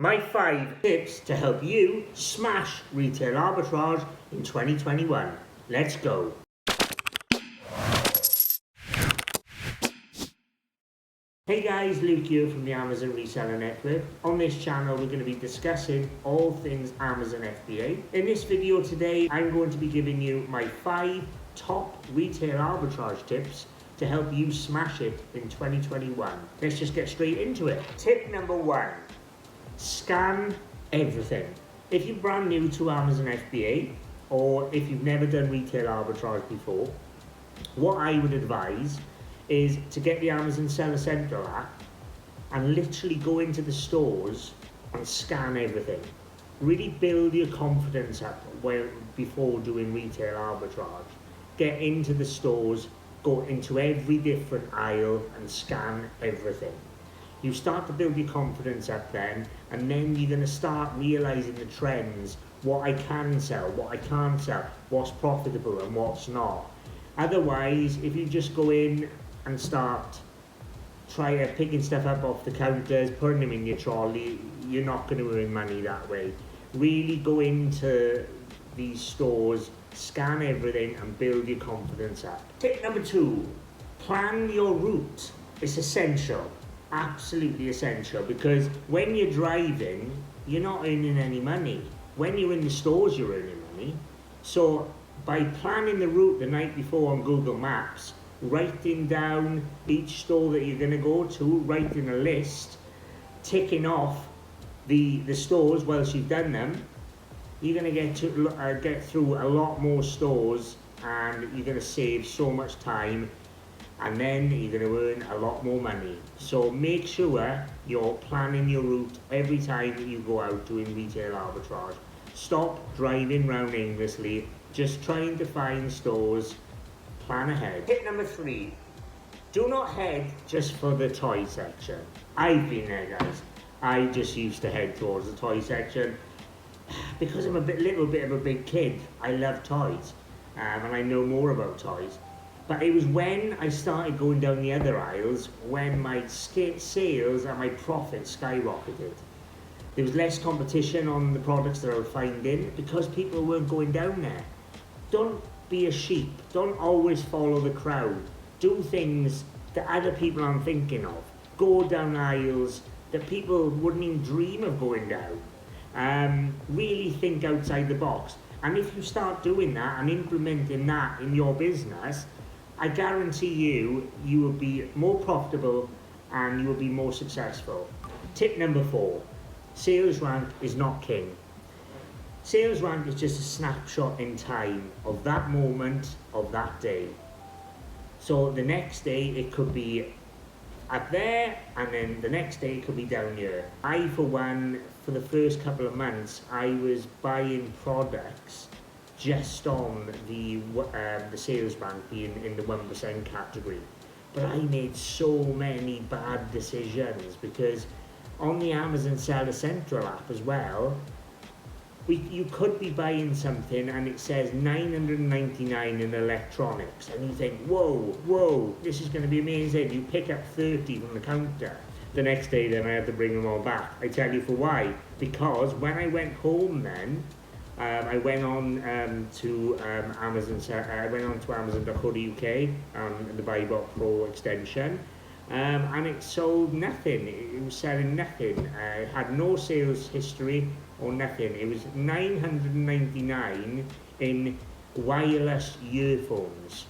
My 5 tips to help you smash retail arbitrage in 2021. Let's go. Hey guys, Luke here from the Amazon Reseller Network. On this channel we're going to be discussing all things Amazon FBA. In this video today I'm going to be giving you my 5 top retail arbitrage tips to help you smash it in 2021. Let's just get straight into it. Tip number 1. Scan everything. If you're brand new to Amazon FBA or if you've never done retail arbitrage before, what I would advise is to get the Amazon Seller Central app and literally go into the stores and scan everything. Really build your confidence up before doing retail arbitrage. Get into the stores, go into every different aisle and scan everything. You start to build your confidence up then, and then you're going to start realizing the trends, what I can sell, what I can't sell, what's profitable and what's not. Otherwise, if you just go in and start picking stuff up off the counters, putting them in your trolley, you're not going to earn money that way. Really go into these stores, scan everything and build your confidence up. Tip number 2, plan your route. It's essential, absolutely essential, because when you're driving, you're not earning any money. When you're in the stores, you're earning money. So by planning the route the night before on Google Maps, writing down each store that you're going to go to, writing a list, ticking off the stores whilst you've done them, you're going to get through a lot more stores and you're going to save so much time, and then you're going to earn a lot more money. So make sure you're planning your route every time that you go out doing retail arbitrage. Stop driving around aimlessly, just trying to find stores. Plan ahead. Tip number 3, do not head just for the toy section. I've been there, guys. I just used to head towards the toy section because I'm a little bit of a big kid. I love toys and I know more about toys. But it was when I started going down the other aisles when my sales and my profits skyrocketed. There was less competition on the products that I was finding because people weren't going down there. Don't be a sheep. Don't always follow the crowd. Do things that other people aren't thinking of. Go down aisles that people wouldn't even dream of going down. Really think outside the box. And if you start doing that and implementing that in your business, I guarantee you will be more profitable and you will be more successful. Tip number 4, sales rank is not king. Sales rank is just a snapshot in time of that moment of that day. So the next day it could be up there, and then the next day it could be down here. I, for one, for the first couple of months, I was buying products just on the sales rank being in the 1% category. But I made so many bad decisions because on the Amazon Seller Central app as well, you could be buying something and it says $999 in electronics, and you think, whoa, this is going to be amazing. You pick up 30 from the counter. The next day then I had to bring them all back. I tell you for why. Because when I went home then, I went on to Amazon. I went on to Amazon.co.uk, the BuyBot Pro extension, and it sold nothing. It was selling nothing. It had no sales history or nothing. It was $999 in wireless earphones.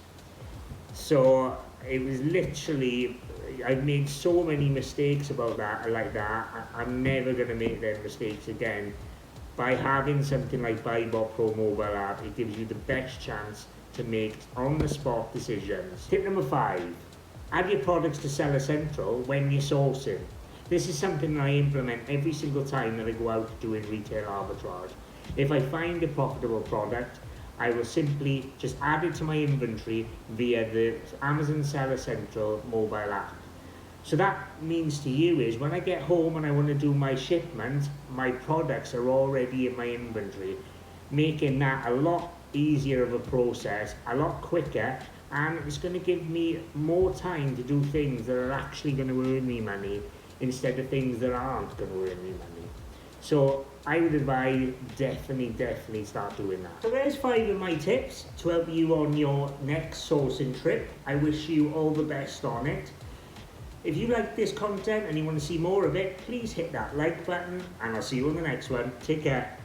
So it was literally, I've made so many mistakes about that, like that. I'm never going to make them mistakes again. By having something like BuyBot Pro mobile app, it gives you the best chance to make on-the-spot decisions. Tip number 5, add your products to Seller Central when you're sourcing. This is something that I implement every single time that I go out doing retail arbitrage. If I find a profitable product, I will simply just add it to my inventory via the Amazon Seller Central mobile app. So that means to you is when I get home and I want to do my shipment, my products are already in my inventory, making that a lot easier of a process, a lot quicker, and it's going to give me more time to do things that are actually going to earn me money instead of things that aren't going to earn me money. So I would advise definitely start doing that. So there's 5 of my tips to help you on your next sourcing trip. I wish you all the best on it. If you like this content and you want to see more of it, please hit that like button, and I'll see you on the next one. Take care.